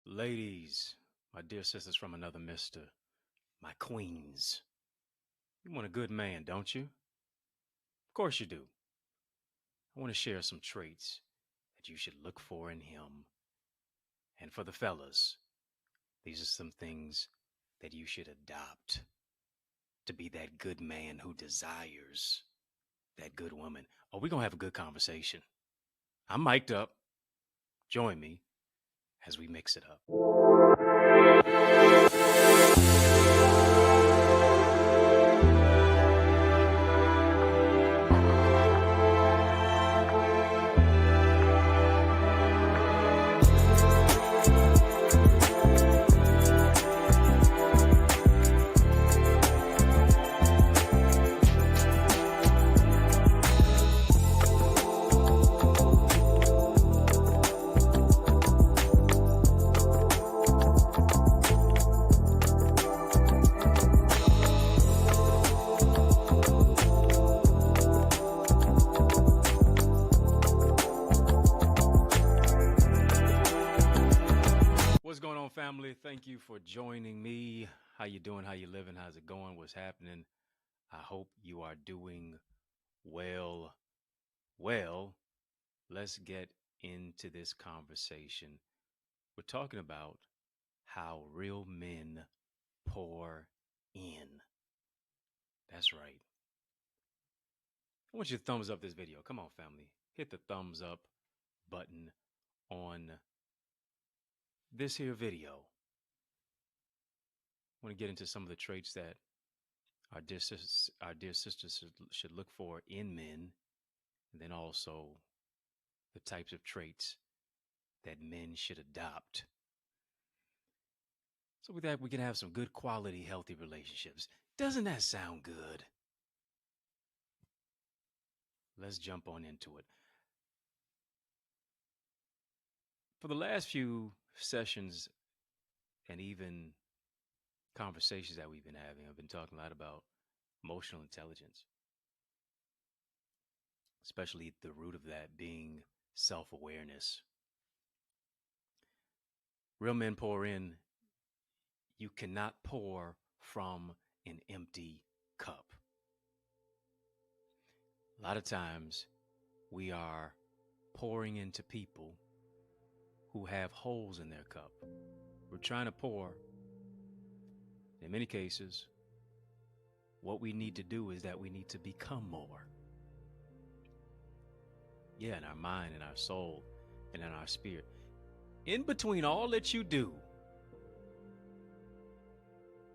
Ladies, my dear sisters from another mister, my queens, you want a good man, don't you? Of course you do. I want to share some traits that you should look for in him. And for the fellas, these are some things that you should adopt to be that good man who desires that good woman. Oh, we're going to have a good conversation. I'm mic'd up. Join me as we mix it up. What's going on, family? Thank you for joining me. How you doing? How you living? How's it going? What's happening? I hope you are doing well. Well, let's get into this conversation. We're talking about how real men pour in. That's right. I want you to thumbs up this video. Come on, family. Hit the thumbs up button on this here video. I want to get into some of the traits that our dear sisters should look for in men, and then also the types of traits that men should adopt. So with that, we can have some good quality, healthy relationships. Doesn't that sound good? Let's jump on into it. For the last few sessions and even conversations that we've been having, I've been talking a lot about emotional intelligence, especially the root of that being self-awareness. Real men pour in. You cannot pour from an empty cup. A lot of times we are pouring into people who have holes in their cup. We're trying to pour. In many cases, what we need to do is that we need to become more. Yeah, in our mind, in our soul, and in our spirit. In between all that you do,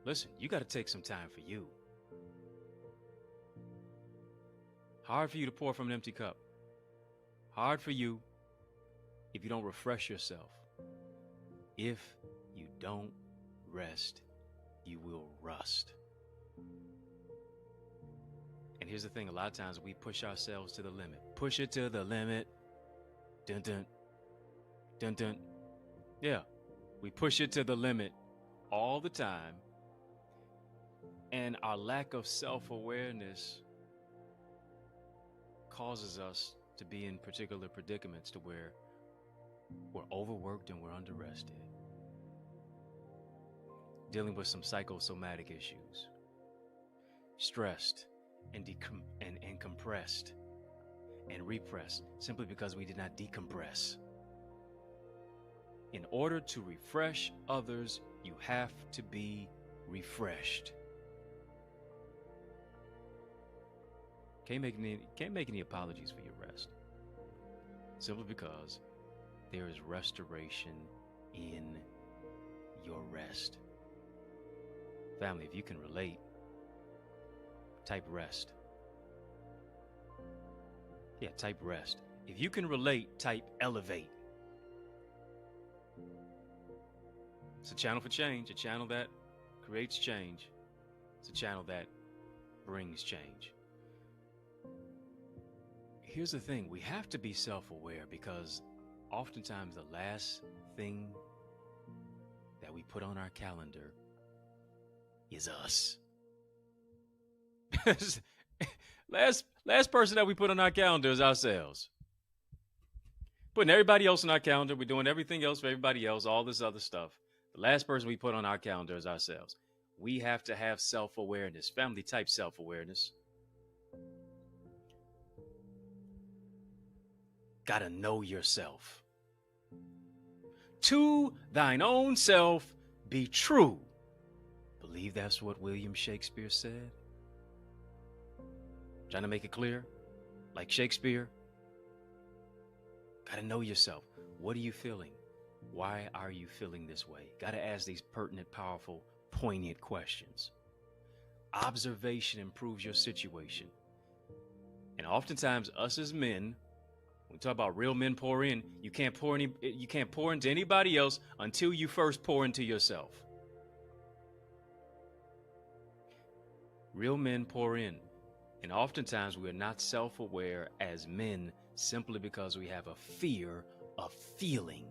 listen, you got to take some time for you. Hard for you to pour from an empty cup. Hard for you if you don't refresh yourself. If you don't rest, you will rust. And here's the thing, a lot of times we push ourselves to the limit. Push it to the limit. Dun dun. Dun dun. Yeah, we push it to the limit all the time. And our lack of self-awareness causes us to be in particular predicaments to where we're overworked and we're underrested, dealing with some psychosomatic issues, stressed and compressed and repressed simply because we did not decompress. In order to refresh others, you have to be refreshed. Can't make any apologies for your rest. Simply because there is restoration in your rest. Family, if you can relate, type rest. Yeah, type rest. If you can relate, type elevate. It's a channel for change, a channel that creates change. It's a channel that brings change. Here's the thing, we have to be self-aware because oftentimes the last thing that we put on our calendar is us. last person that we put on our calendar is ourselves. Putting everybody else on our calendar. We're doing everything else for everybody else, all this other stuff. The last person we put on our calendar is ourselves. We have to have self-awareness, family type self-awareness. Gotta know yourself. To thine own self be true. Believe that's what William Shakespeare said. Trying to make it clear, like Shakespeare. Gotta know yourself. What are you feeling? Why are you feeling this way? Gotta ask these pertinent, powerful, poignant questions. Observation improves your situation. And oftentimes, us as men, when we talk about real men pour in, you can't pour into anybody else until you first pour into yourself. Real men pour in. And oftentimes we are not self-aware as men simply because we have a fear of feeling.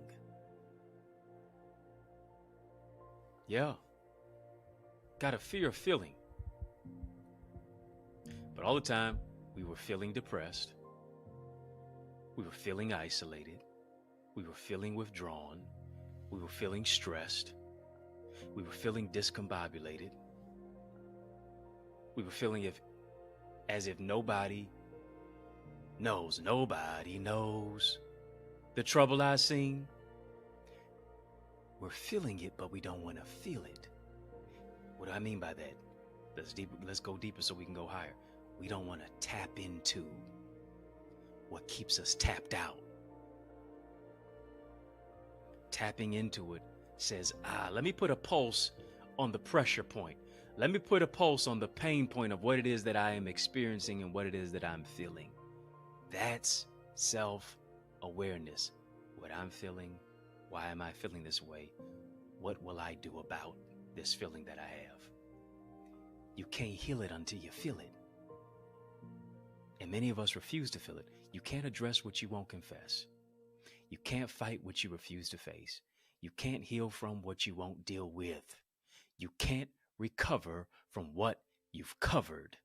Yeah. Got a fear of feeling. But all the time, we were feeling depressed. We were feeling isolated. We were feeling withdrawn. We were feeling stressed. We were feeling discombobulated. We were feeling as if nobody knows the trouble I've seen. We're feeling it, but we don't want to feel it. What do I mean by that? Let's go deeper so we can go higher. We don't want to tap into what keeps us tapped out. Tapping into it says, let me put a pulse on the pressure point. Let me put a pulse on the pain point of what it is that I am experiencing and what it is that I'm feeling. That's self-awareness. What I'm feeling, why am I feeling this way? What will I do about this feeling that I have? You can't heal it until you feel it. And many of us refuse to feel it. You can't address what you won't confess. You can't fight what you refuse to face. You can't heal from what you won't deal with. You can't recover from what you've covered.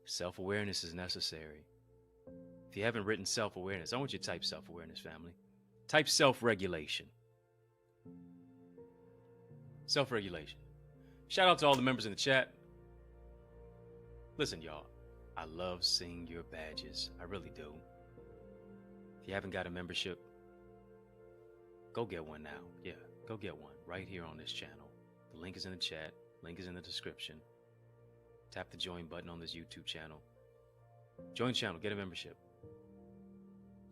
Self-awareness is necessary. If you haven't written self-awareness, I want you to type self-awareness, family. Type self-regulation. Self-regulation. Shout out to all the members in the chat. Listen, y'all, I love seeing your badges. I really do. If you haven't got a membership, go get one now. Yeah, go get one right here on this channel. The link is in the chat. Link is in the description. Tap the join button on this YouTube channel. Join channel, get a membership.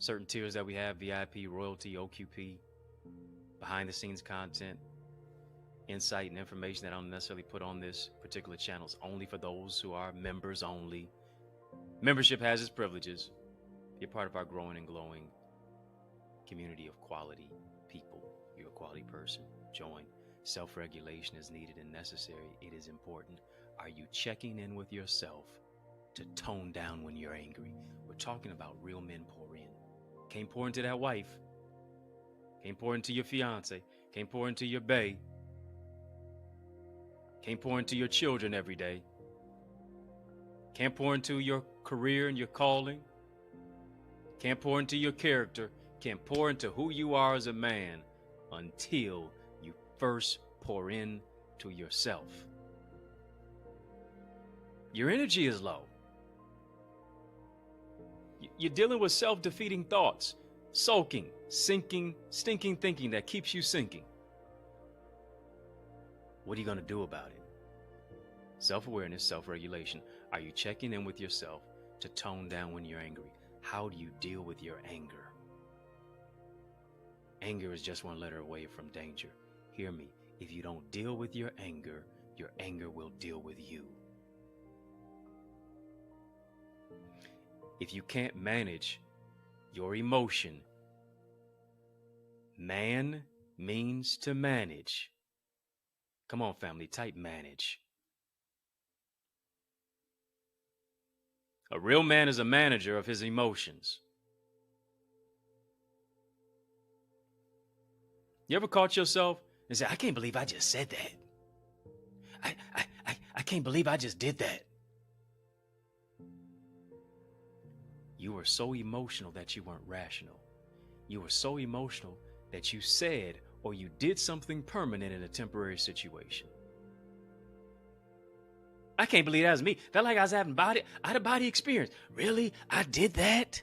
Certain tiers that we have, VIP, royalty, OQP, behind the scenes content, insight and information that I don't necessarily put on this particular channel is only for those who are members only. Membership has its privileges. Be a part of our growing and glowing community of quality people. You're a quality person. Join. Self-regulation is needed and necessary. It is important. Are you checking in with yourself to tone down when you're angry? We're talking about real men pour in. Can't pour into that wife. Can't pour into your fiance. Can't pour into your bae. Can't pour into your children every day. Can't pour into your career and your calling. Can't pour into your character. Can't pour into who you are as a man until you first pour in to yourself. Your energy is low. You're dealing with self-defeating thoughts, sulking, sinking, stinking thinking that keeps you sinking. What are you going to do about it? Self-awareness, self-regulation. Are you checking in with yourself to tone down when you're angry? How do you deal with your anger? Anger is just one letter away from danger. Hear me. If you don't deal with your anger will deal with you. If you can't manage your emotion, man means to manage. Come on, family, type manage. A real man is a manager of his emotions. You ever caught yourself and say, I can't believe I just said that. I can't believe I just did that. You were so emotional that you weren't rational. You were so emotional that you said or you did something permanent in a temporary situation. I can't believe that was me. Felt like I was having out-of-body experience. Really? I did that?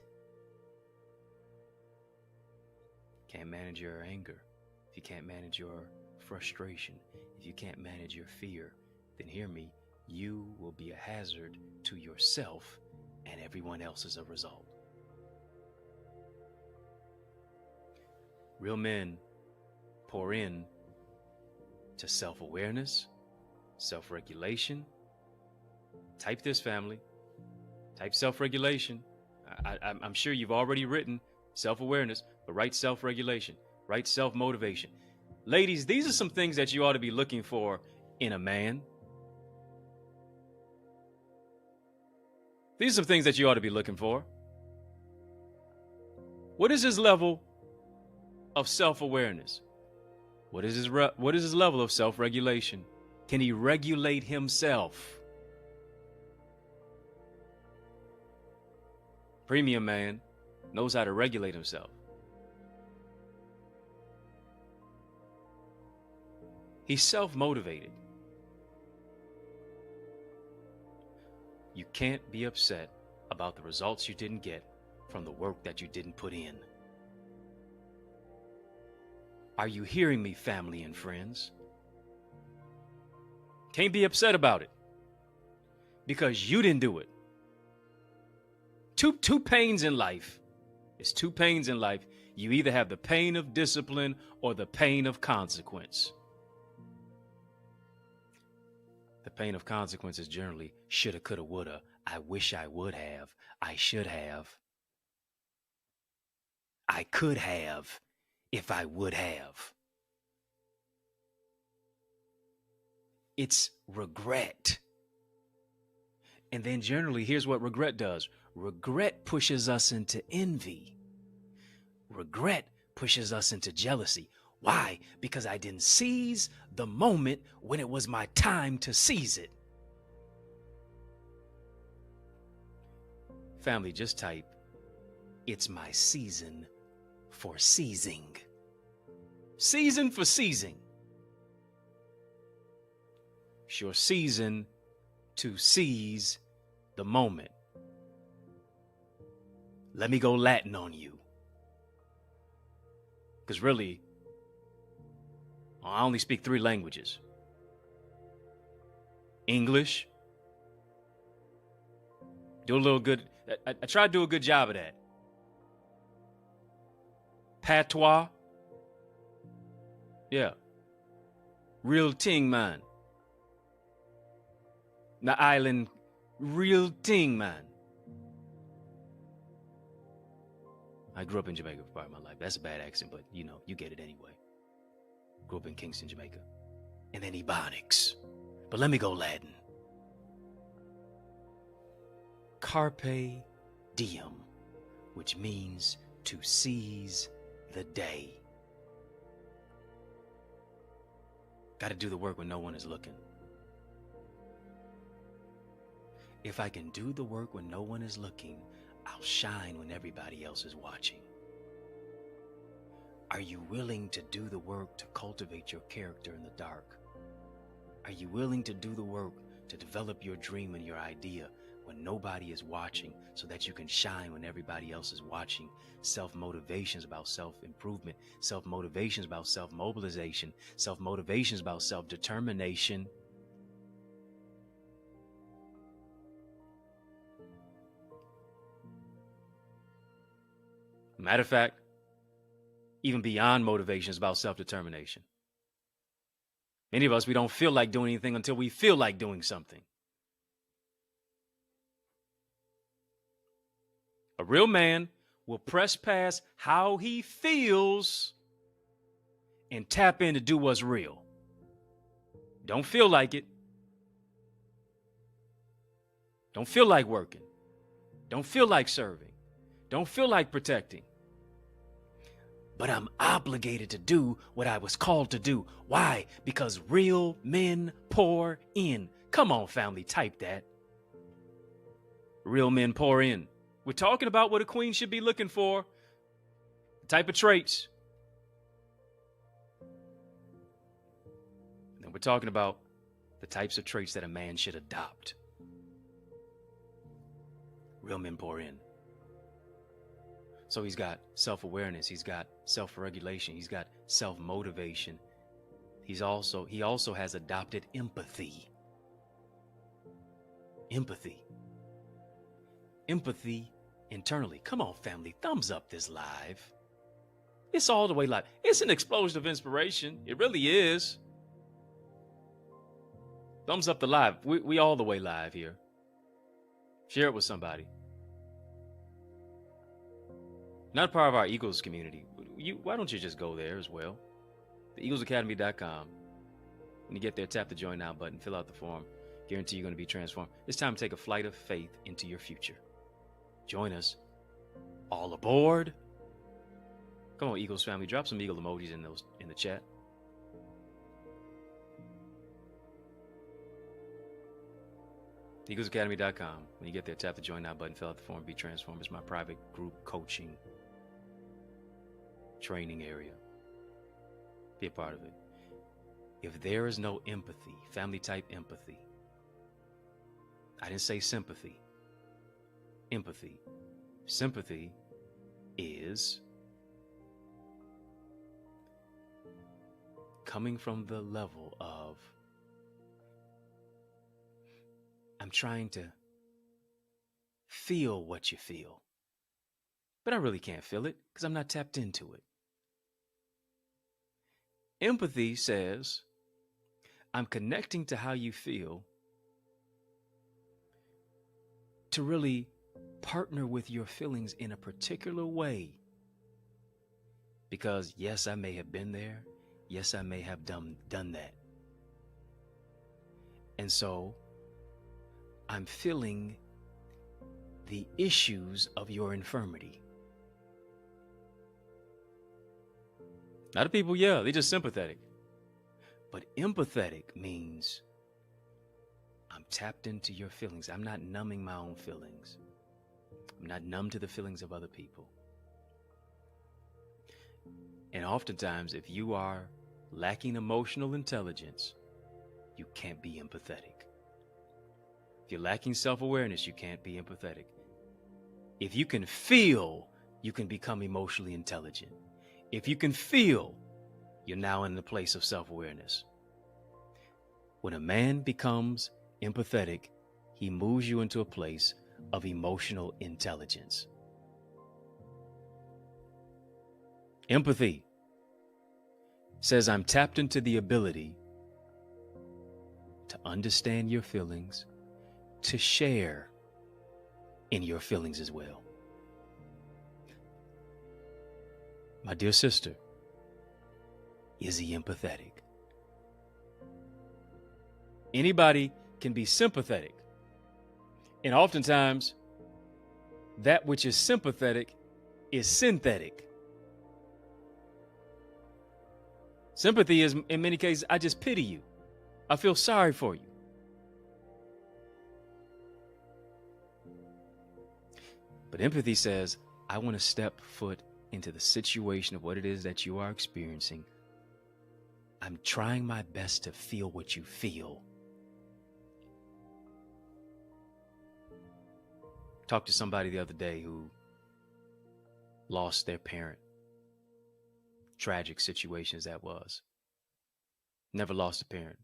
Can't manage your anger. If you can't manage your frustration, if you can't manage your fear, then hear me, you will be a hazard to yourself and everyone else as a result. Real men pour in to self-awareness, self-regulation. Type this, family. Type self-regulation. I'm sure you've already written self-awareness, but write self-regulation. Write self-motivation. Ladies, these are some things that you ought to be looking for in a man. These are some things that you ought to be looking for. What is his level of self-awareness? What is his level of self-regulation? Can he regulate himself? Premium man knows how to regulate himself. He's self-motivated. You can't be upset about the results you didn't get from the work that you didn't put in. Are you hearing me, family and friends? Can't be upset about it because you didn't do it. Two pains in life. It's two pains in life. You either have the pain of discipline or the pain of consequence. The pain of consequence is generally shoulda, coulda, woulda. I wish I would have. I should have. I could have if I would have. It's regret. And then generally, here's what regret does. Regret pushes us into envy. Regret pushes us into jealousy. Why? Because I didn't seize the moment when it was my time to seize it. Family, just type, it's my season for seizing. Season for seizing. It's your season to seize the moment. Let me go Latin on you. Because really, I only speak 3 languages. English. Do a little good. I try to do a good job of that. Patois. Yeah. Real ting man. The island. Real ting man. I grew up in Jamaica for part of my life. That's a bad accent, but you know, you get it anyway. Grew up in Kingston, Jamaica. And then Ebonics. But let me go Latin. Carpe diem, which means to seize the day. Got to do the work when no one is looking. If I can do the work when no one is looking, I'll shine when everybody else is watching. Are you willing to do the work to cultivate your character in the dark? Are you willing to do the work to develop your dream and your idea when nobody is watching so that you can shine when everybody else is watching? Self-motivation is about self-improvement. Self-motivation is about self-mobilization. Self-motivation is about self-determination. Matter of fact, even beyond motivation is about self-determination. Many of us, we don't feel like doing anything until we feel like doing something. A real man will press past how he feels and tap in to do what's real. Don't feel like it. Don't feel like working. Don't feel like serving. Don't feel like protecting. But I'm obligated to do what I was called to do. Why? Because real men pour in. Come on, family, type that. Real men pour in. We're talking about what a queen should be looking for, the type of traits. And we're talking about the types of traits that a man should adopt. Real men pour in. So he's got self-awareness, he's got self-regulation, he's got self-motivation. He also has adopted empathy. Empathy internally. Come on, family, thumbs up this live. It's all the way live. It's an explosion of inspiration. It really is. Thumbs up the live. We all the way live here. Share it with somebody. Not part of our Eagles community. Why don't you just go there as well? TheEaglesAcademy.com. When you get there, tap the Join Now button, fill out the form. Guarantee you're going to be transformed. It's time to take a flight of faith into your future. Join us. All aboard. Come on, Eagles family. Drop some Eagle emojis in the chat. EaglesAcademy.com. When you get there, tap the Join Now button, fill out the form, be transformed. It's my private group coaching training area. Be a part of it. If there is no empathy, family type empathy, I didn't say sympathy. Empathy. Sympathy is coming from the level of I'm trying to feel what you feel, but I really can't feel it because I'm not tapped into it. Empathy says I'm connecting to how you feel to really partner with your feelings in a particular way. Because yes, I may have been there. Yes, I may have done that. And so I'm feeling the issues of your infirmity. A lot of people, they're just sympathetic. But empathetic means I'm tapped into your feelings. I'm not numbing my own feelings. I'm not numb to the feelings of other people. And oftentimes, if you are lacking emotional intelligence, you can't be empathetic. If you're lacking self-awareness, you can't be empathetic. If you can feel, you can become emotionally intelligent. If you can feel, you're now in the place of self-awareness. When a man becomes empathetic, he moves you into a place of emotional intelligence. Empathy says I'm tapped into the ability to understand your feelings, to share in your feelings as well. My dear sister, is he empathetic? Anybody can be sympathetic. And oftentimes, that which is sympathetic is synthetic. Sympathy is, in many cases, I just pity you. I feel sorry for you. But empathy says, I want to step foot into the situation of what it is that you are experiencing. I'm trying my best to feel what you feel. Talked to somebody the other day who lost their parent. Tragic situations that was. Never lost a parent.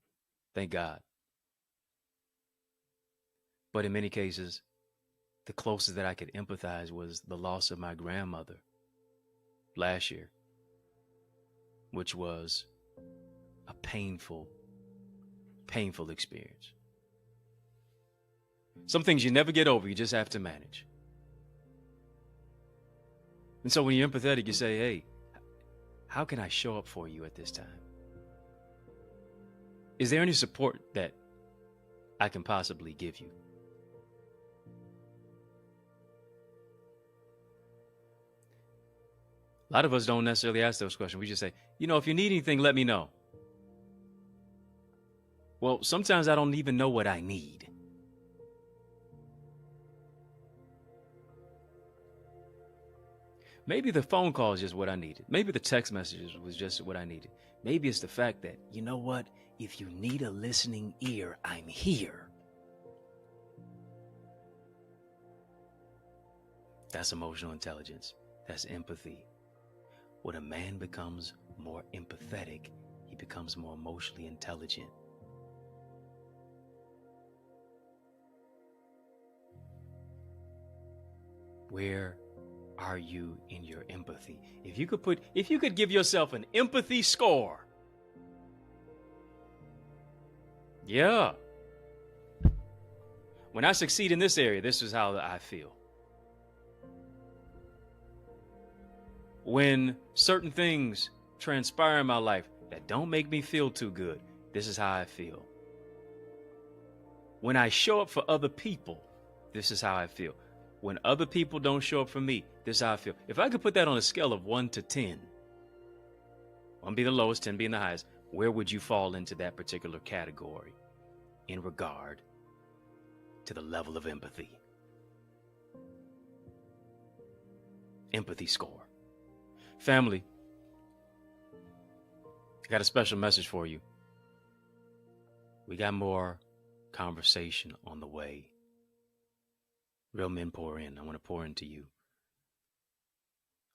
Thank God. But in many cases, the closest that I could empathize was the loss of my grandmother last year, which was a painful experience. Some things you never get over, you just have to manage. And so when you're empathetic, you say, hey, how can I show up for you at this time? Is there any support that I can possibly give you? A lot of us don't necessarily ask those questions. We just say, if you need anything, let me know. Well, sometimes I don't even know what I need. Maybe the phone call is just what I needed. Maybe the text messages was just what I needed. Maybe it's the fact that, you know what? If you need a listening ear, I'm here. That's emotional intelligence. That's empathy. When a man becomes more empathetic, he becomes more emotionally intelligent. Where are you in your empathy? If you could give yourself an empathy score. Yeah. When I succeed in this area, this is how I feel. When certain things transpire in my life that don't make me feel too good, this is how I feel. When I show up for other people, this is how I feel. When other people don't show up for me, this is how I feel. If I could put that on a scale of 1 to 10, 1 being the lowest, 10 being the highest, where would you fall into that particular category in regard to the level of empathy? Empathy score. Family, I got a special message for you. We got more conversation on the way. Real men pour in. I want to pour into you.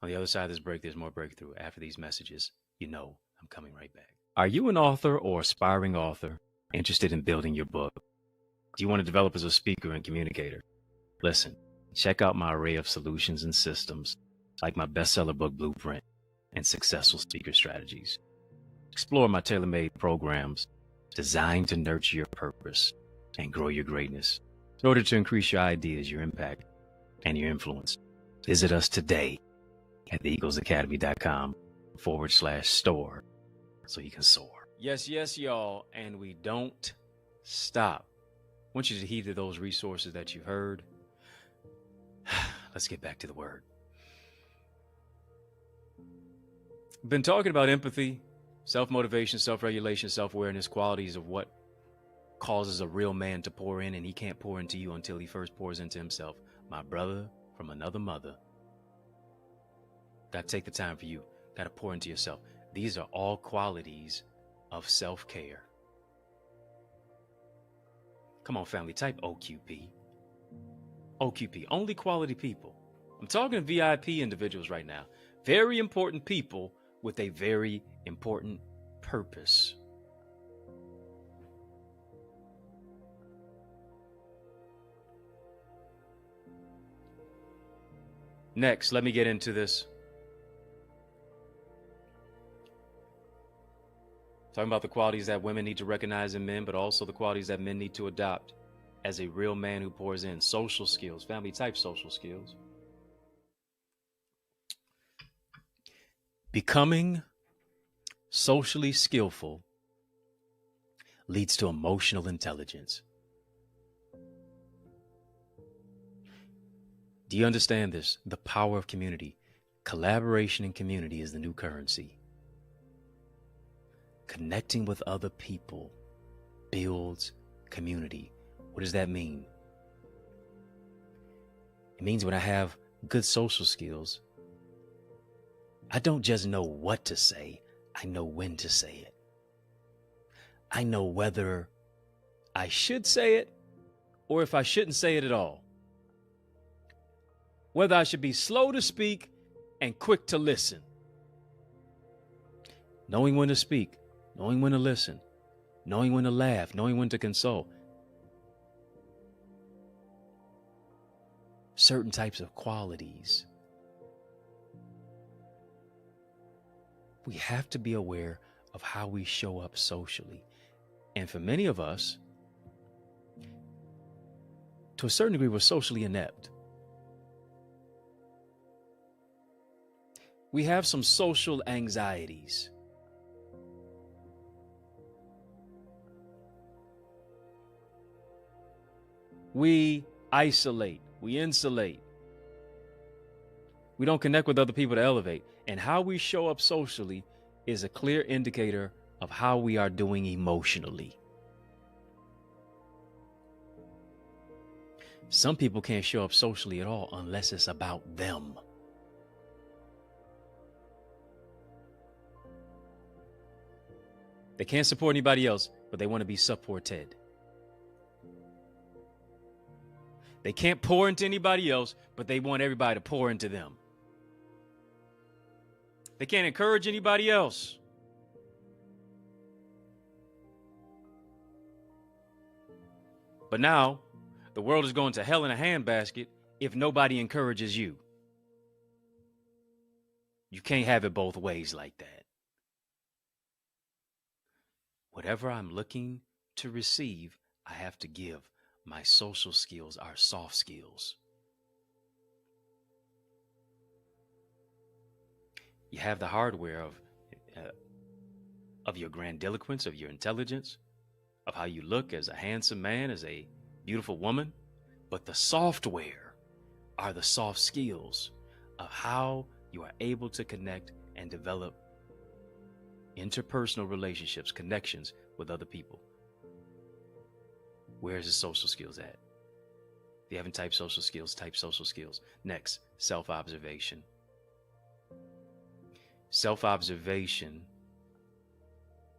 On the other side of this break, there's more breakthrough. After these messages, you know I'm coming right back. Are you an author or aspiring author interested in building your book? Do you want to develop as a speaker and communicator? Listen, check out my array of solutions and systems, like my bestseller book blueprint and successful speaker strategies. Explore my tailor-made programs designed to nurture your purpose and grow your greatness in order to increase your ideas, your impact, and your influence. Visit us today at theeaglesacademy.com/store so you can soar. Yes, y'all. And we don't stop. I want you to heed to those resources that you've heard. Let's get back to the word. I've been talking about empathy, self-motivation, self-regulation, self-awareness, qualities of what causes a real man to pour in, and he can't pour into you until he first pours into himself. My brother from another mother. Got to take the time for you. Got to pour into yourself. These are all qualities of self-care. Come on, family, type OQP. OQP, only quality people. I'm talking to VIP individuals right now. Very important people with a very important purpose. Next, let me get into this. Talking about the qualities that women need to recognize in men, but also the qualities that men need to adopt as a real man who pours in. Social skills, family type social skills. Becoming socially skillful leads to emotional intelligence. Do you understand this? The power of community. Collaboration and community is the new currency. Connecting with other people builds community. What does that mean? It means when I have good social skills, I don't just know what to say, I know when to say it. I know whether I should say it or if I shouldn't say it at all. Whether I should be slow to speak and quick to listen. Knowing when to speak, knowing when to listen, knowing when to laugh, knowing when to console. Certain types of qualities. We have to be aware of how we show up socially. And for many of us, to a certain degree, we're socially inept. We have some social anxieties. We isolate, we insulate. We don't connect with other people to elevate. And how we show up socially is a clear indicator of how we are doing emotionally. Some people can't show up socially at all unless it's about them. They can't support anybody else, but they want to be supported. They can't pour into anybody else, but they want everybody to pour into them. They can't encourage anybody else. But now, the world is going to hell in a handbasket if nobody encourages you. You can't have it both ways like that. Whatever I'm looking to receive, I have to give. My social skills are soft skills. You have the hardware of your grandiloquence, of your intelligence, of how you look as a handsome man, as a beautiful woman. But the software are the soft skills of how you are able to connect and develop interpersonal relationships, connections with other people. Where's the social skills at? If you haven't typed social skills, type social skills. Next, self-observation. Self-observation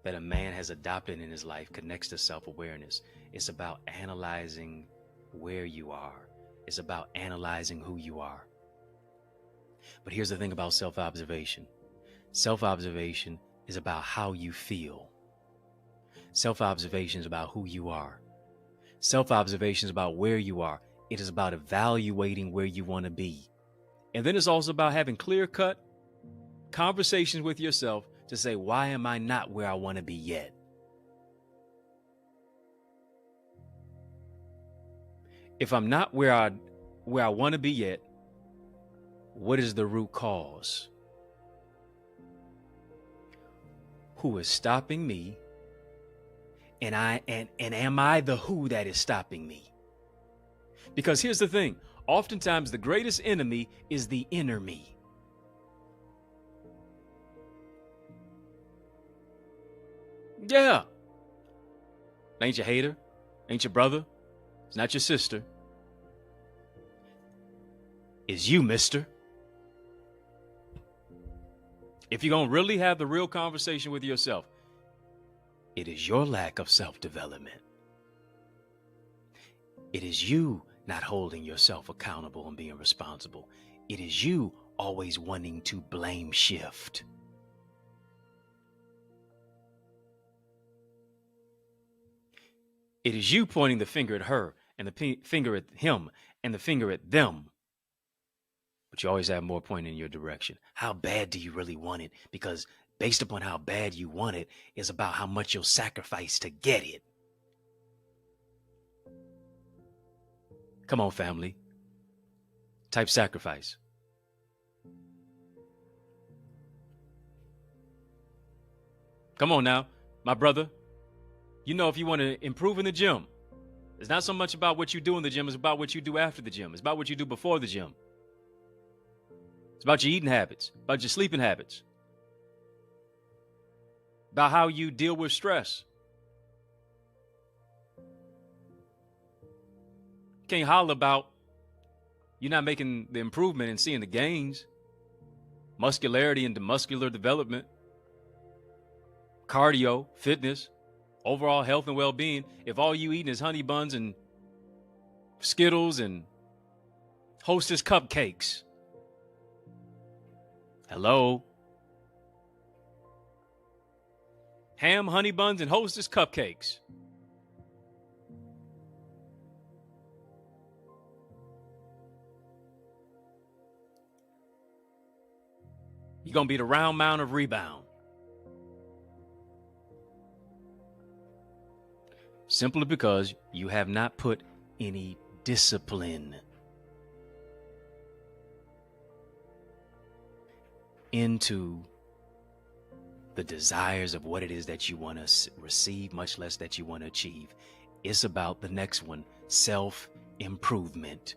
that a man has adopted in his life connects to self-awareness. It's about analyzing where you are. It's about analyzing who you are. But here's the thing about self-observation. Self-observation is about how you feel. Self-observation is about who you are. Self-observation is about where you are. It is about evaluating where you want to be. And then it's also about having clear-cut conversations with yourself to say, why am I not where I want to be yet? If I'm not where I want to be yet, what is the root cause? Who is stopping me? And am I the who that is stopping me? Because here's the thing. Oftentimes the greatest enemy is the inner me. Yeah. Ain't your hater. Ain't your brother. It's not your sister. It's you, mister. If you're going to really have the real conversation with yourself, it is your lack of self-development. It is you not holding yourself accountable and being responsible. It is you always wanting to blame shift. It is you pointing the finger at her and the finger at him and the finger at them. But you always have more pointing in your direction. How bad do you really want it? Because based upon how bad you want it is about how much you'll sacrifice to get it. Come on, family. Type sacrifice. Come on now, my brother. You know, if you want to improve in the gym, it's not so much about what you do in the gym. It's about what you do after the gym. It's about what you do before the gym. It's about your eating habits, about your sleeping habits, about how you deal with stress. Can't holler about you're not making the improvement and seeing the gains, muscularity and the muscular development, cardio, fitness, overall health and well-being, if all you eating is honey buns and Skittles and Hostess cupcakes. Hello? Ham, honey buns, and Hostess cupcakes. You're going to be the round mound of rebound. Simply because you have not put any discipline into the desires of what it is that you want to receive, much less that you want to achieve. It's about the next one, self-improvement.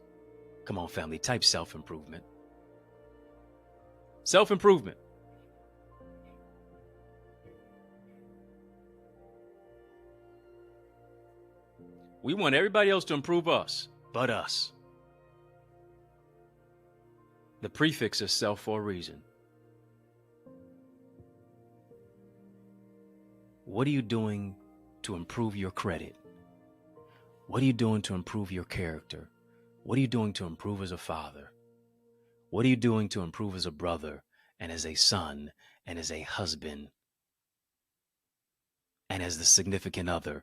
Come on, family, type self-improvement. Self-improvement. We want everybody else to improve us, but us. The prefix is self for a reason. What are you doing to improve your credit? What are you doing to improve your character? What are you doing to improve as a father? What are you doing to improve as a brother and as a son and as a husband and as the significant other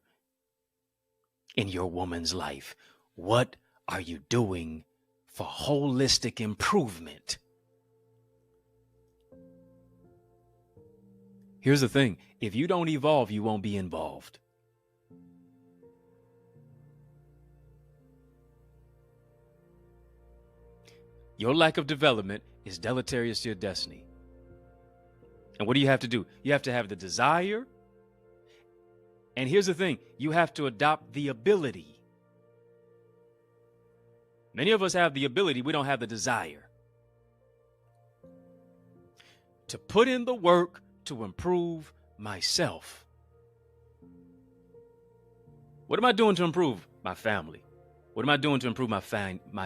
in your woman's life? What are you doing for holistic improvement? Here's the thing. If you don't evolve, you won't be involved. Your lack of development is deleterious to your destiny. And what do you have to do? You have to have the desire. And here's the thing. You have to adopt the ability. Many of us have the ability. We don't have the desire to put in the work to improve myself. What am I doing to improve my family? What am I doing to improve my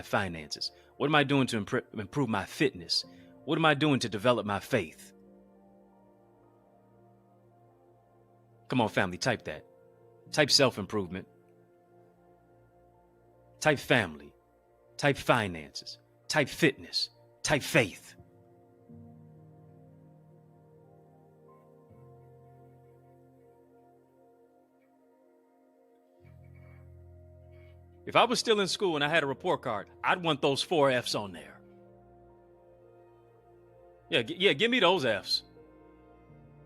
finances? What am I doing to improve my fitness? What am I doing to develop my faith? Come on, family, type that. Type self-improvement. Type family. Type finances. Type fitness. Type faith. If I was still in school and I had a report card, I'd want those 4 F's on there. Yeah, give me those F's.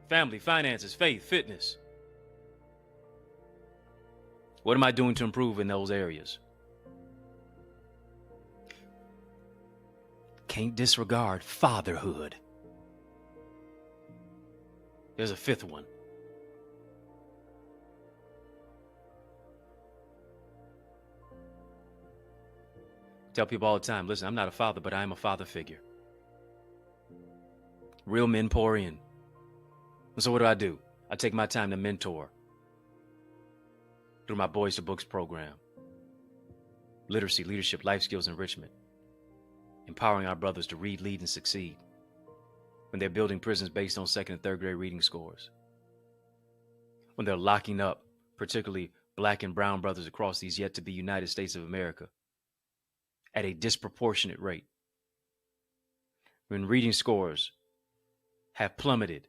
Family, finances, faith, fitness. What am I doing to improve in those areas? Can't disregard fatherhood. There's a 5th one. Tell people all the time, listen, I'm not a father, but I am a father figure. Real men pour in. And so what do? I take my time to mentor through my Boys to Books program. Literacy, leadership, life skills enrichment. Empowering our brothers to read, lead, and succeed when they're building prisons based on 2nd and 3rd grade reading scores. When they're locking up, particularly Black and brown brothers across these yet to be United States of America, at a disproportionate rate. When reading scores have plummeted.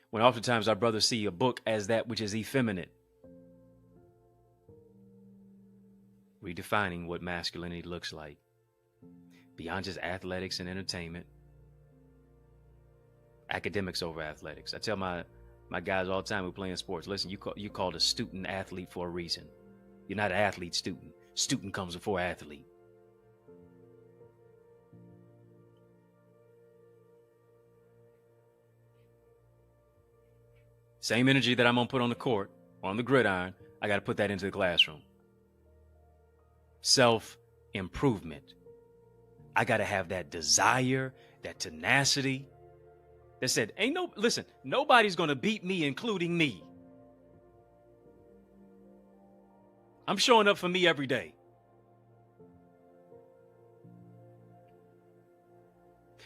When oftentimes our brothers see a book as that which is effeminate. Redefining what masculinity looks like. Beyond just athletics and entertainment. Academics over athletics. I tell my guys all the time who play in sports, listen, you called a student athlete for a reason. You're not an athlete student. Student comes before athlete. Same energy that I'm going to put on the court, or on the gridiron, I got to put that into the classroom. Self-improvement. I got to have that desire, that tenacity that said, listen, nobody's going to beat me, including me. I'm showing up for me every day.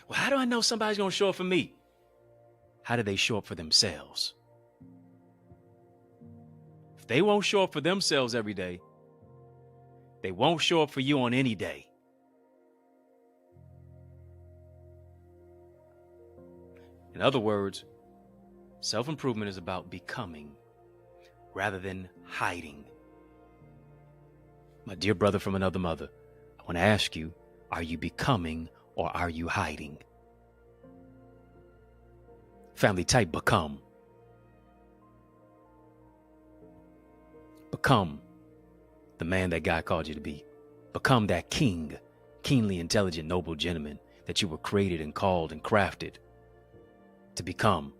Well, how do I know somebody's going to show up for me? How do they show up for themselves? If they won't show up for themselves every day, they won't show up for you on any day. In other words, self-improvement is about becoming rather than hiding. My dear brother from another mother, I want to ask you, are you becoming or are you hiding? Family, type become. Become the man that God called you to be. Become that king, keenly intelligent, noble gentleman that you were created and called and crafted to become.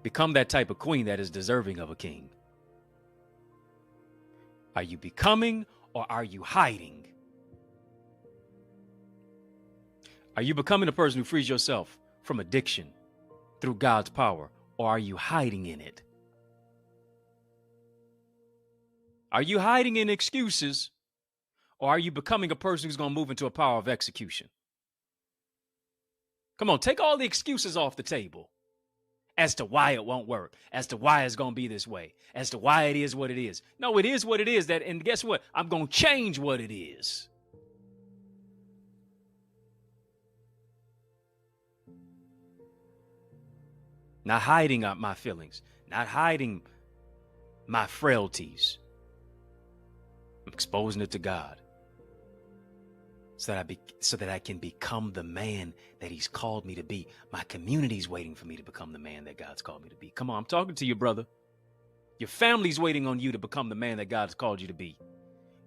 Become that type of queen that is deserving of a king. Are you becoming or are you hiding? Are you becoming a person who frees yourself from addiction through God's power, or are you hiding in it? Are you hiding in excuses, or are you becoming a person who's going to move into a power of execution? Come on, take all the excuses off the table as to why it won't work, as to why it's going to be this way, as to why it is what it is. No, it is what it is. That, and guess what? I'm going to change what it is. Not hiding my feelings, not hiding my frailties. I'm exposing it to God so that I can become the man that he's called me to be. My community's waiting for me to become the man that God's called me to be. Come on, I'm talking to you, brother. Your family's waiting on you to become the man that God has called you to be.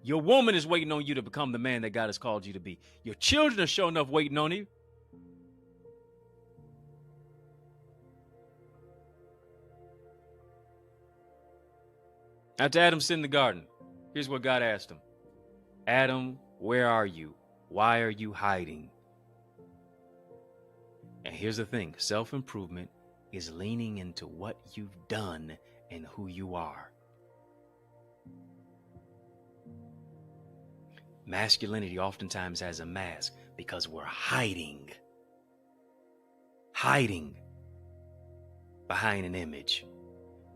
Your woman is waiting on you to become the man that God has called you to be. Your children are sure enough waiting on you. After Adam sinned in the garden, here's what God asked him. Adam, where are you? Why are you hiding? And here's the thing. Self-improvement is leaning into what you've done and who you are. Masculinity oftentimes has a mask because we're hiding behind an image,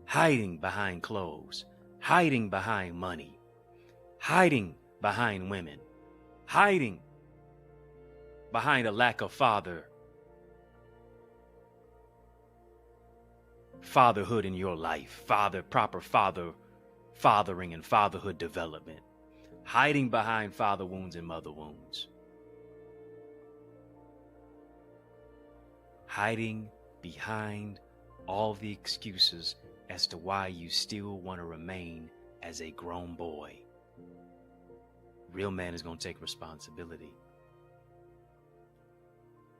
hiding behind clothes, hiding behind money, hiding behind women, hiding behind a lack of fatherhood in your life, proper fathering and fatherhood development, hiding behind father wounds and mother wounds, hiding behind all the excuses as to why you still want to remain as a grown boy. Real man is going to take responsibility.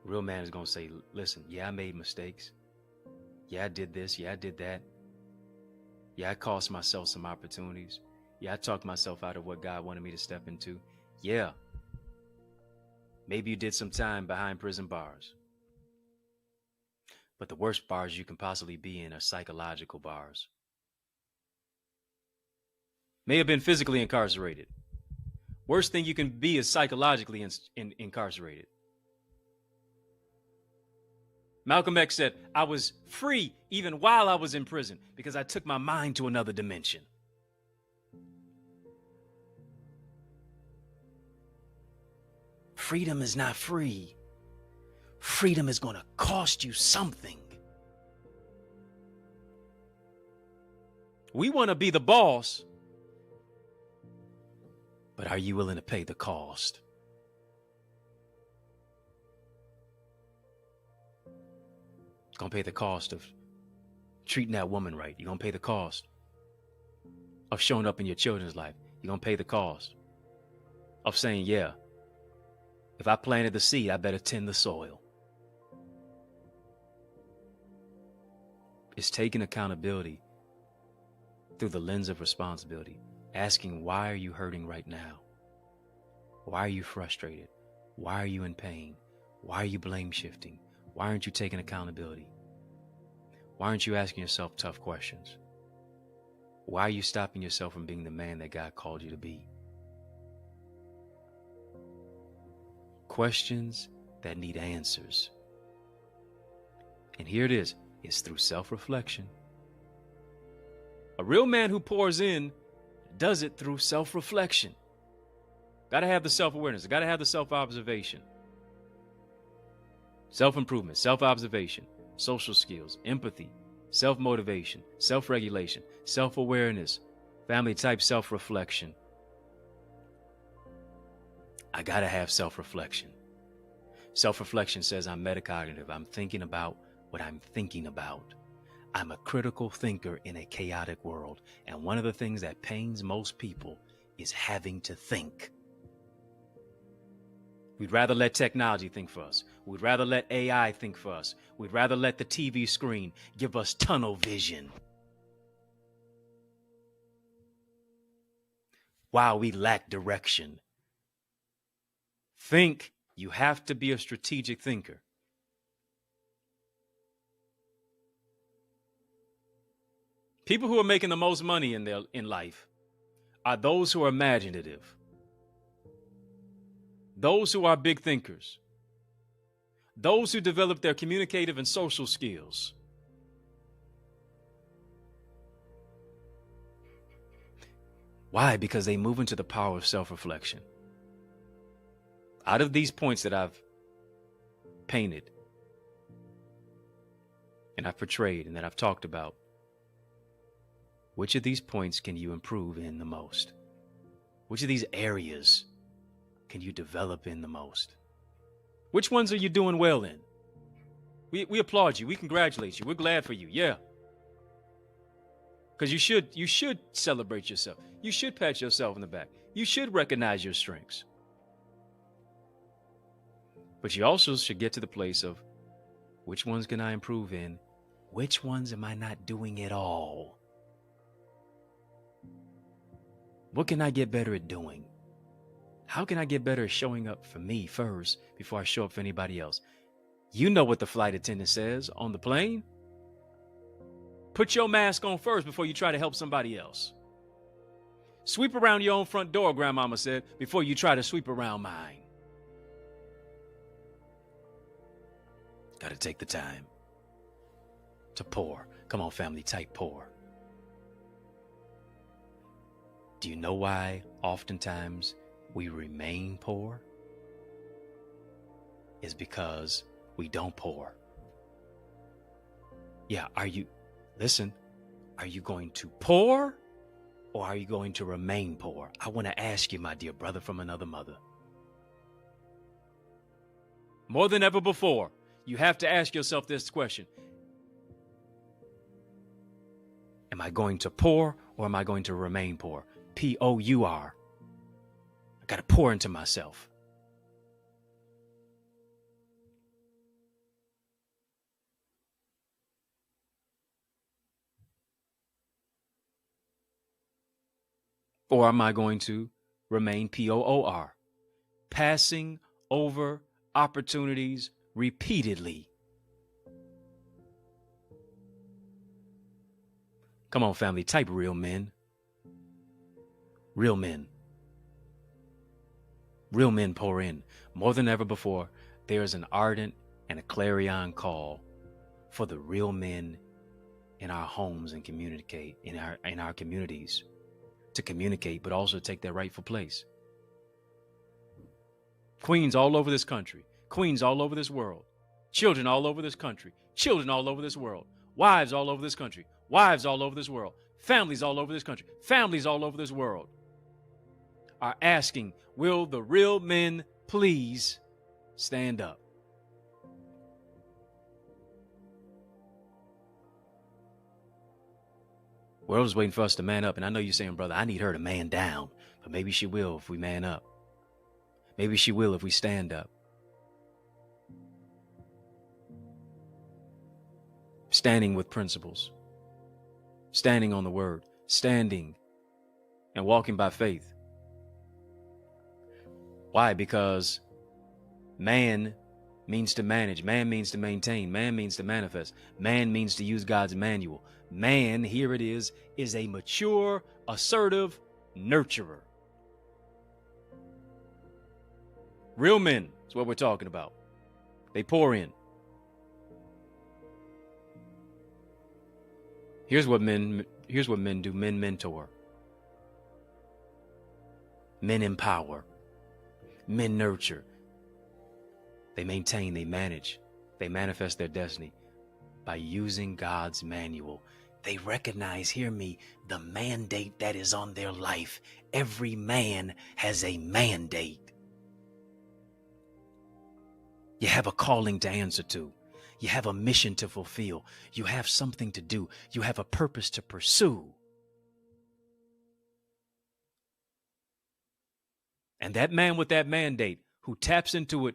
Real man is going to say, listen, yeah, I made mistakes. Yeah, I did this. Yeah, I did that. Yeah, I cost myself some opportunities. Yeah, I talked myself out of what God wanted me to step into. Yeah. Maybe you did some time behind prison bars. But the worst bars you can possibly be in are psychological bars. May have been physically incarcerated. Worst thing you can be is psychologically incarcerated. Malcolm X said, I was free even while I was in prison because I took my mind to another dimension. Freedom is not free. Freedom is going to cost you something. We want to be the boss, but are you willing to pay the cost? It's going to pay the cost of treating that woman right. You're going to pay the cost of showing up in your children's life. You're going to pay the cost of saying, yeah, if I planted the seed, I better tend the soil. It's taking accountability through the lens of responsibility, asking, why are you hurting right now? Why are you frustrated? Why are you in pain? Why are you blame shifting? Why aren't you taking accountability? Why aren't you asking yourself tough questions? Why are you stopping yourself from being the man that God called you to be? Questions that need answers. And here it is. It's through self-reflection. A real man who pours in does it through self-reflection. Got to have the self-awareness. Got to have the self-observation. Self-improvement, self-observation, social skills, empathy, self-motivation, self-regulation, self-awareness, family-type self-reflection. I got to have self-reflection. Self-reflection says I'm metacognitive. I'm thinking about what I'm thinking about. I'm a critical thinker in a chaotic world. And one of the things that pains most people is having to think. We'd rather let technology think for us. We'd rather let AI think for us. We'd rather let the TV screen give us tunnel vision. While we lack direction. Think. You have to be a strategic thinker. People who are making the most money in life are those who are imaginative. Those who are big thinkers. Those who develop their communicative and social skills. Why? Because they move into the power of self-reflection. Out of these points that I've painted and I've portrayed and that I've talked about, which of these points can you improve in the most? Which of these areas can you develop in the most? Which ones are you doing well in? We applaud you. We congratulate you. We're glad for you. Yeah. Because you should celebrate yourself. You should pat yourself on the back. You should recognize your strengths. But you also should get to the place of which ones can I improve in? Which ones am I not doing at all? What can I get better at doing? How can I get better at showing up for me first before I show up for anybody else? You know what the flight attendant says on the plane. Put your mask on first before you try to help somebody else. Sweep around your own front door, Grandmama said, before you try to sweep around mine. Got to take the time to pour. Come on, family, type pour. Do you know why oftentimes we remain poor? Is because we don't pour. Yeah, are you going to pour or are you going to remain poor? I want to ask you, my dear brother from another mother. More than ever before, you have to ask yourself this question. Am I going to pour or am I going to remain poor? P-O-U-R. I got to pour into myself. Or am I going to remain P-O-O-R? Passing over opportunities repeatedly. Come on, family, type real men. Real men. Real men pour in. More than ever before, there is an ardent and a clarion call for the real men in our homes and communicate in our communities to communicate, but also take their rightful place. Queens all over this country, queens all over this world, children all over this country, children all over this world, wives all over this country, wives all over this world, families all over this country, families all over this world are asking, will the real men please stand up? World is waiting for us to man up. And I know you're saying, brother, I need her to man down. But maybe she will if we man up. Maybe she will if we stand up. Standing with principles. Standing on the word. Standing and walking by faith. Why? Because man means to manage. Man means to maintain. Man means to manifest. Man means to use God's manual. Man, here it is a mature, assertive nurturer. Real men is what we're talking about. They pour in. Here's what men do. Men mentor. Men empower. Men nurture. They maintain, they manage, they manifest their destiny by using God's manual. They recognize, hear me, the mandate that is on their life. Every man has a mandate. You have a calling to answer to. You have a mission to fulfill. You have something to do. You have a purpose to pursue. And that man with that mandate who taps into it,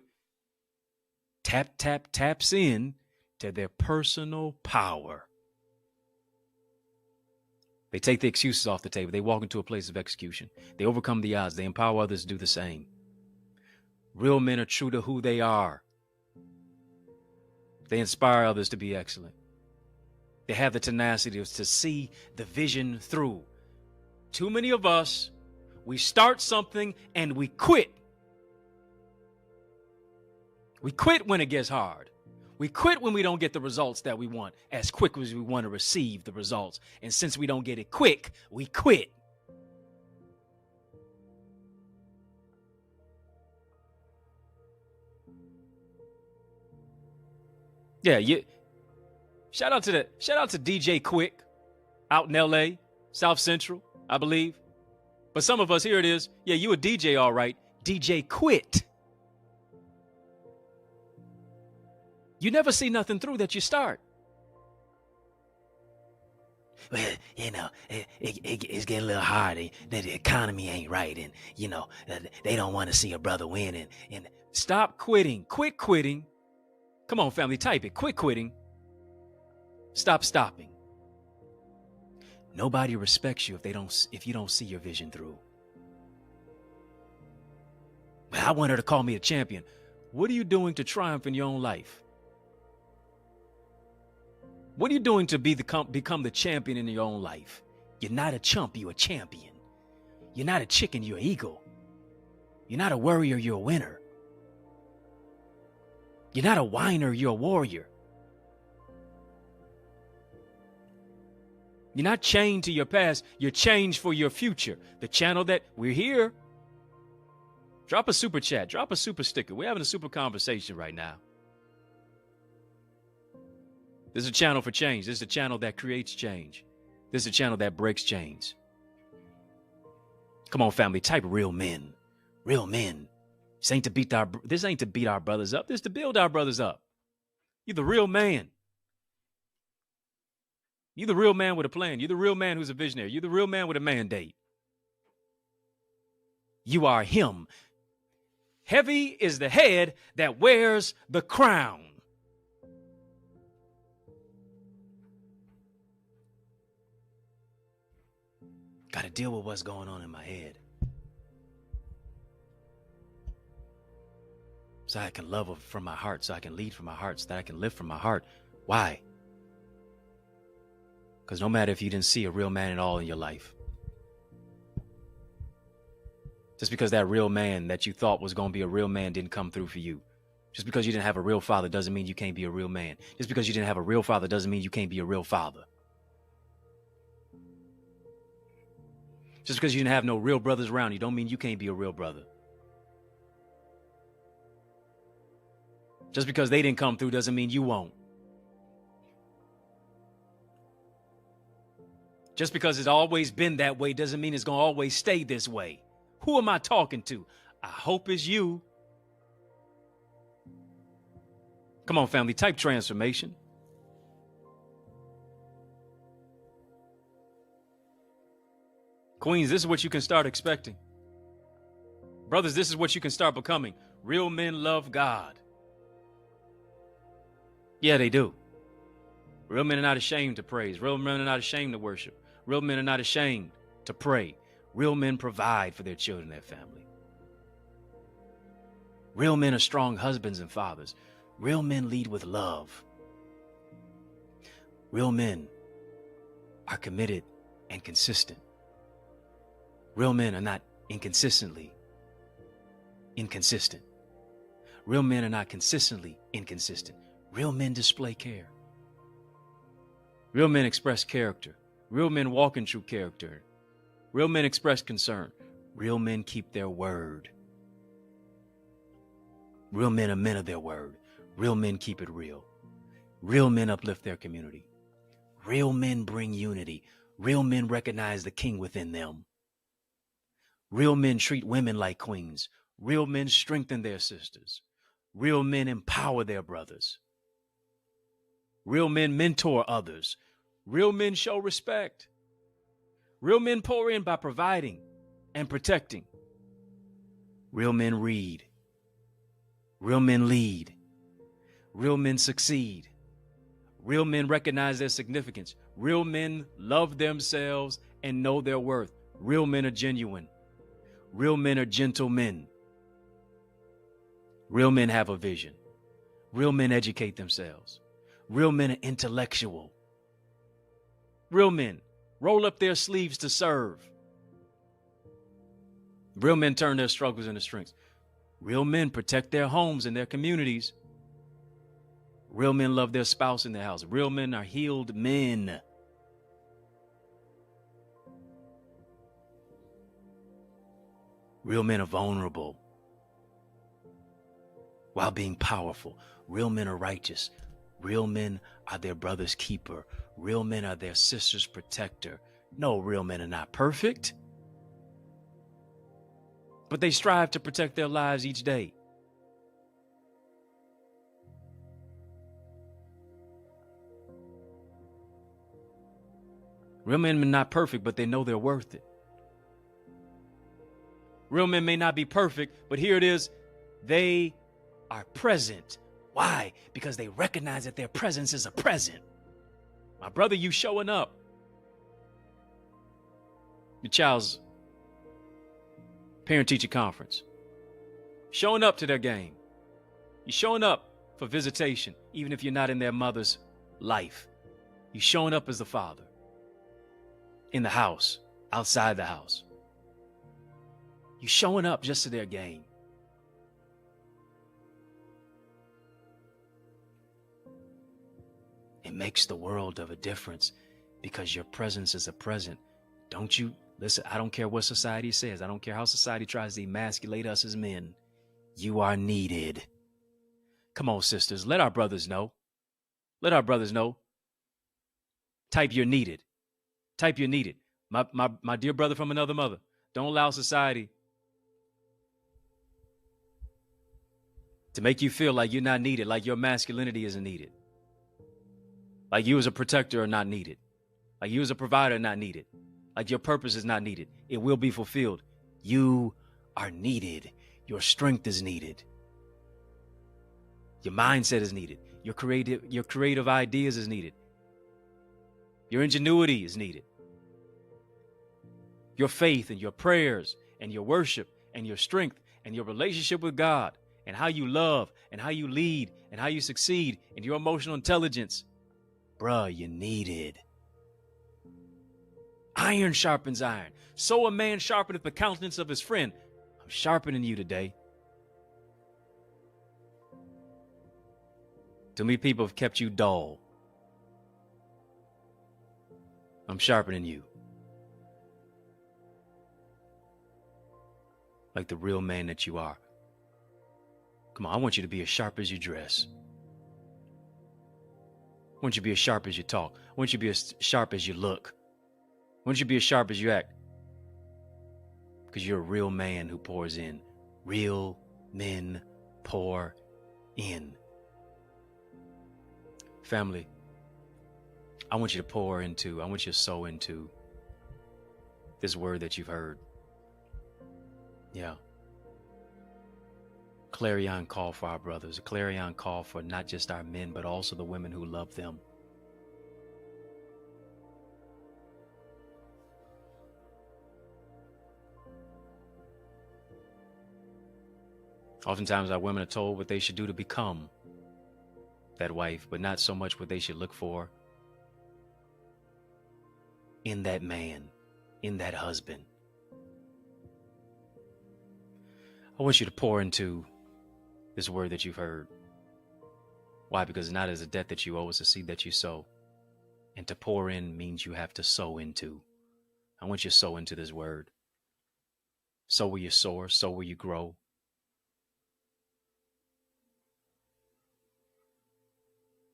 taps in to their personal power. They take the excuses off the table. They walk into a place of execution. They overcome the odds. They empower others to do the same. Real men are true to who they are. They inspire others to be excellent. They have the tenacity to see the vision through. Too many of us, we start something and we quit. We quit when it gets hard. We quit when we don't get the results that we want as quick as we want to receive the results. And since we don't get it quick, we quit. Yeah, shout out to DJ Quick out in LA, South Central, I believe. But some of us, here it is. Yeah, you a DJ, all right. DJ quit. You never see nothing through that you start. Well, it's getting a little hard. The economy ain't right. And, they don't want to see a brother win. And stop quitting. Quit quitting. Come on, family, type it. Quit quitting. Stop stopping. Nobody respects you if you don't see your vision through. But I want her to call me a champion. What are you doing to triumph in your own life? What are you doing to become the champion in your own life? You're not a chump, you're a champion. You're not a chicken, you're an eagle. You're not a worrier, you're a winner. You're not a whiner, you're a warrior. You're not chained to your past, you're changed for your future. The channel that we're here. Drop a super chat, drop a super sticker. We're having a super conversation right now. This is a channel for change. This is a channel that creates change. This is a channel that breaks chains. Come on, family, type real men. Real men. This ain't to beat our brothers up. This is to build our brothers up. You're the real man. You're the real man with a plan. You're the real man who's a visionary. You're the real man with a mandate. You are him. Heavy is the head that wears the crown. Got to deal with what's going on in my head. So I can love from my heart, so I can lead from my heart, so that I can live from my heart. Why? Because no matter if you didn't see a real man at all in your life, just because that real man that you thought was going to be a real man didn't come through for you. Just because you didn't have a real father doesn't mean you can't be a real man. Just because you didn't have a real father doesn't mean you can't be a real father. Just because you didn't have no real brothers around you don't mean you can't be a real brother. Just because they didn't come through doesn't mean you won't. Just because it's always been that way doesn't mean it's going to always stay this way. Who am I talking to? I hope it's you. Come on, family, type transformation. Queens, this is what you can start expecting. Brothers, this is what you can start becoming. Real men love God. Yeah, they do. Real men are not ashamed to praise. Real men are not ashamed to worship. Real men are not ashamed to pray. Real men provide for their children and their family. Real men are strong husbands and fathers. Real men lead with love. Real men are committed and consistent. Real men are not inconsistently inconsistent. Real men are not consistently inconsistent. Real men display care. Real men express character. Real men walk in true character. Real men express concern. Real men keep their word. Real men are men of their word. Real men keep it real. Real men uplift their community. Real men bring unity. Real men recognize the king within them. Real men treat women like queens. Real men strengthen their sisters. Real men empower their brothers. Real men mentor others. Real men show respect. Real men pour in by providing and protecting. Real men read. Real men lead. Real men succeed. Real men recognize their significance. Real men love themselves and know their worth. Real men are genuine. Real men are gentlemen. Real men have a vision. Real men educate themselves. Real men are intellectual. Real men roll up their sleeves to serve. Real men turn their struggles into strengths. Real men protect their homes and their communities. Real men love their spouse in their house. Real men are healed men. Real men are vulnerable while being powerful. Real men are righteous. Real men are their brother's keeper. Real men are their sister's protector. No, real men are not perfect, but they strive to protect their lives each day. Real men are not perfect, but they know they're worth it. Real men may not be perfect, but here it is. They are present. Why? Because they recognize that their presence is a present. My brother, you showing up. Your child's parent-teacher conference. Showing up to their game. You're showing up for visitation, even if you're not in their mother's life. You're showing up as the father. In the house, outside the house. You're showing up just to their game. It makes the world of a difference because your presence is a present. Don't you listen? I don't care what society says. I don't care how society tries to emasculate us as men. You are needed. Come on, sisters. Let our brothers know. Let our brothers know. Type you're needed. Type you're needed. My dear brother from another mother. Don't allow society to make you feel like you're not needed, like your masculinity isn't needed. Like you as a protector are not needed. Like you as a provider are not needed. Like your purpose is not needed. It will be fulfilled. You are needed. Your strength is needed. Your mindset is needed. Your creative ideas is needed. Your ingenuity is needed. Your faith and your prayers and your worship and your strength and your relationship with God and how you love and how you lead and how you succeed and your emotional intelligence. Bruh, you needed. Iron sharpens iron. So a man sharpeneth the countenance of his friend. I'm sharpening you today. Too many people have kept you dull. I'm sharpening you. Like the real man that you are. Come on, I want you to be as sharp as you dress. I want you to be as sharp as you talk. I want you to be as sharp as you look. I want you to be as sharp as you act. Because you're a real man who pours in. Real men pour in. Family, I want you to sow into this word that you've heard. Yeah. Clarion call for our brothers. A clarion call for not just our men, but also the women who love them. Oftentimes our women are told what they should do to become that wife, but not so much what they should look for in that man, in that husband. I want you to pour into this word that you've heard. Why? Because it's not as a debt that you owe, it's a seed that you sow. And to pour in means you have to sow into. I want you to sow into this word. Sow where you soar, sow where you grow.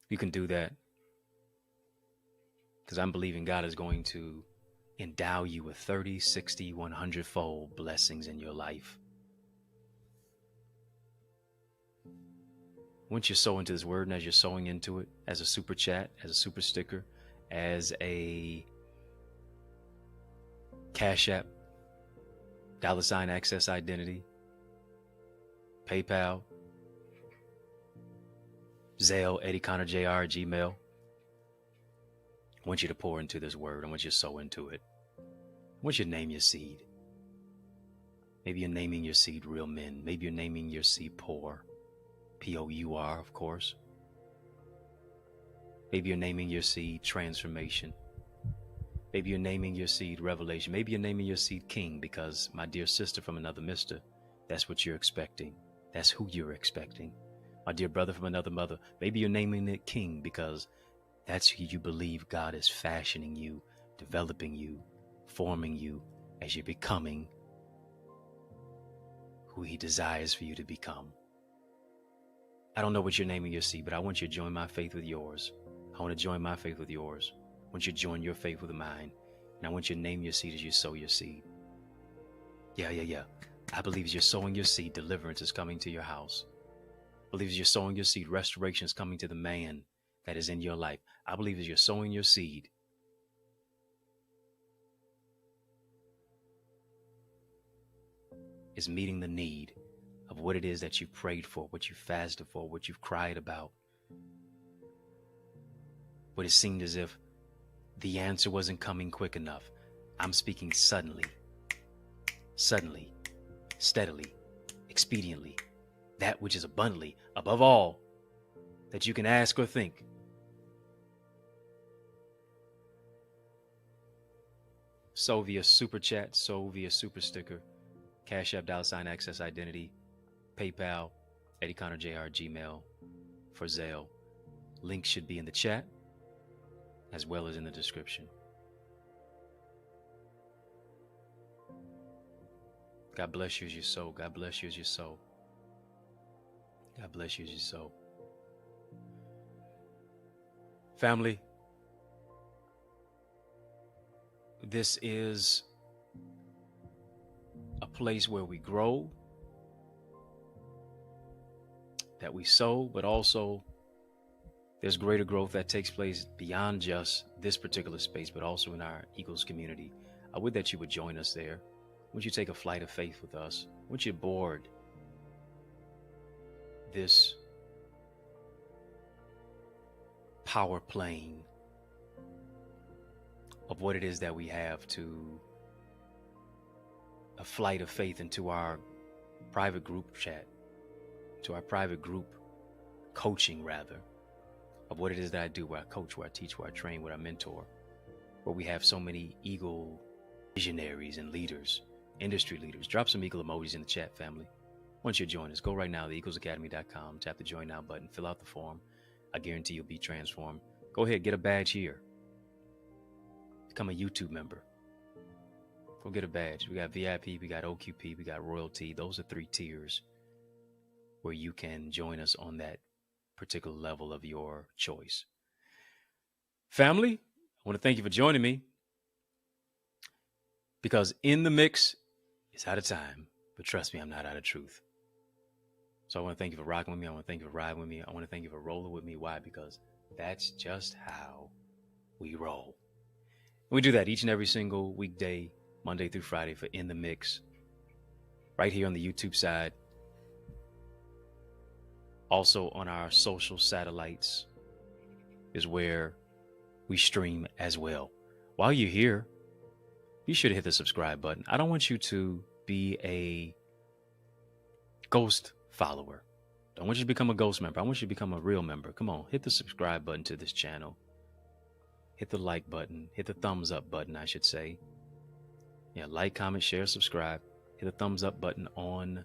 You can do that because I'm believing God is going to endow you with 30, 60, 100-fold blessings in your life. Once you sow into this word, and as you're sowing into it, as a super chat, as a super sticker, as a Cash App, $ access identity, PayPal, Zelle, EddieConnorJr, Gmail. I want you to pour into this word. I want you to sow into it. I want you to name your seed. Maybe you're naming your seed real men. Maybe you're naming your seed poor. P-O-U-R, of course. Maybe you're naming your seed transformation. Maybe you're naming your seed revelation. Maybe you're naming your seed king because, my dear sister from another mister, that's what you're expecting. That's who you're expecting. My dear brother from another mother, maybe you're naming it king because that's who you believe God is fashioning you, developing you, forming you as you're becoming who he desires for you to become. I don't know what you're naming your seed, but I want you to join my faith with yours. I want to join my faith with yours. I want you to join your faith with mine. And I want you to name your seed as you sow your seed. Yeah. I believe as you're sowing your seed, deliverance is coming to your house. I believe as you're sowing your seed, restoration is coming to the man that is in your life. I believe as you're sowing your seed, is meeting the need of what it is that you prayed for, what you fasted for, what you've cried about. What it seemed as if the answer wasn't coming quick enough. I'm speaking suddenly, steadily, expediently, that which is abundantly, above all, that you can ask or think. Sow via super chat, sow via super sticker, Cash App, $Access Identity, PayPal, EddieConnorJr, Gmail, for Zelle. Link should be in the chat as well as in the description. God bless you as you sow. God bless you as you sow. God bless you as you sow. Family, this is a place where we grow, that we sow, but also there's greater growth that takes place beyond just this particular space, but also in our Eagles community. I would that you would join us there. Would you take a flight of faith with us? Would you board this power plane of what it is that we have, to a flight of faith into our private group chat, to our private group coaching, rather, of what it is that I do, where I coach, where I teach, where I train, where I mentor, where we have so many Eagle visionaries and leaders, industry leaders. Drop some Eagle emojis in the chat, family. Once you join us, go right now to eaglesacademy.com, tap the join now button, fill out the form. I guarantee you'll be transformed. Go ahead, get a badge here. Become a YouTube member. Go get a badge. We got VIP, we got OQP, we got royalty. Those are 3 tiers where you can join us on that particular level of your choice. Family, I want to thank you for joining me, because in the mix is out of time, but trust me, I'm not out of truth. So I want to thank you for rocking with me. I want to thank you for riding with me. I want to thank you for rolling with me. Why? Because that's just how we roll. And we do that each and every single weekday, Monday through Friday, for In the Mix, right here on the YouTube side. Also on our social satellites is where we stream as well. While you're here, be sure to hit the subscribe button. I don't want you to be a ghost follower. I don't want you to become a ghost member. I want you to become a real member. Come on, hit the subscribe button to this channel. Hit the like button. Hit the thumbs up button, I should say. Yeah, like, comment, share, subscribe. Hit the thumbs up button on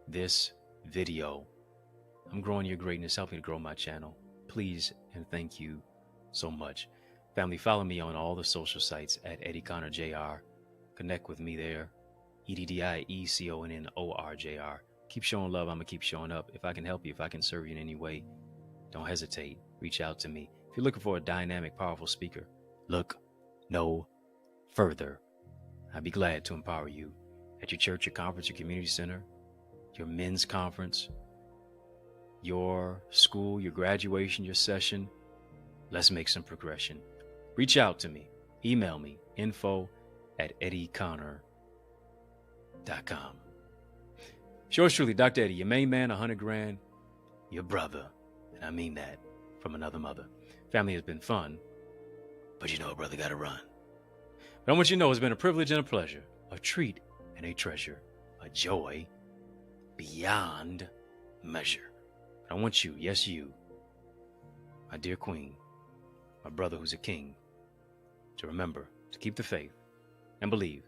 this video. I'm growing your greatness. Help me to grow my channel. Please and thank you so much. Family, follow me on all the social sites at EddieConnorJr. Connect with me there. EddieConnorJr. Keep showing love. I'm going to keep showing up. If I can help you, if I can serve you in any way, don't hesitate. Reach out to me. If you're looking for a dynamic, powerful speaker, look no further. I'd be glad to empower you at your church, your conference, your community center, your men's conference, your school, your graduation, your session. Let's make some progression. Reach out to me. Email me, info@EddieConnor.com. Yours truly, Dr. Eddie, your main man, 100 grand, your brother. And I mean that from another mother. Family has been fun, but you know a brother got to run. But I want you to know it's been a privilege and a pleasure, a treat and a treasure, a joy beyond measure. I want you, yes you, my dear queen, my brother who's a king, to remember to keep the faith and believe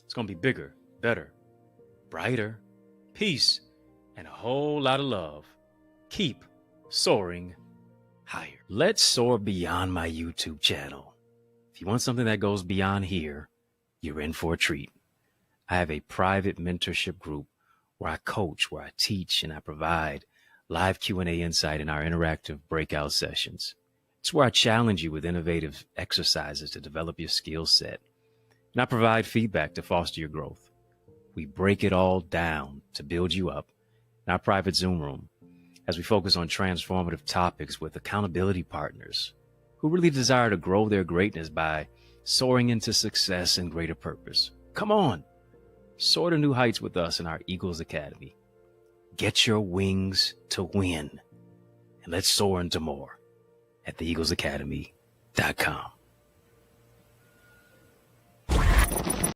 it's going to be bigger, better, brighter. Peace and a whole lot of love. Keep soaring higher. Let's soar beyond my YouTube channel. If you want something that goes beyond here, you're in for a treat. I have a private mentorship group where I coach, where I teach, and I provide live Q&A insight in our interactive breakout sessions. It's where I challenge you with innovative exercises to develop your skill set, and I provide feedback to foster your growth. We break it all down to build you up in our private Zoom room as we focus on transformative topics with accountability partners who really desire to grow their greatness by soaring into success and greater purpose. Come on, soar to new heights with us in our Eagles Academy. Get your wings to win, and let's soar into more at theeaglesacademy.com.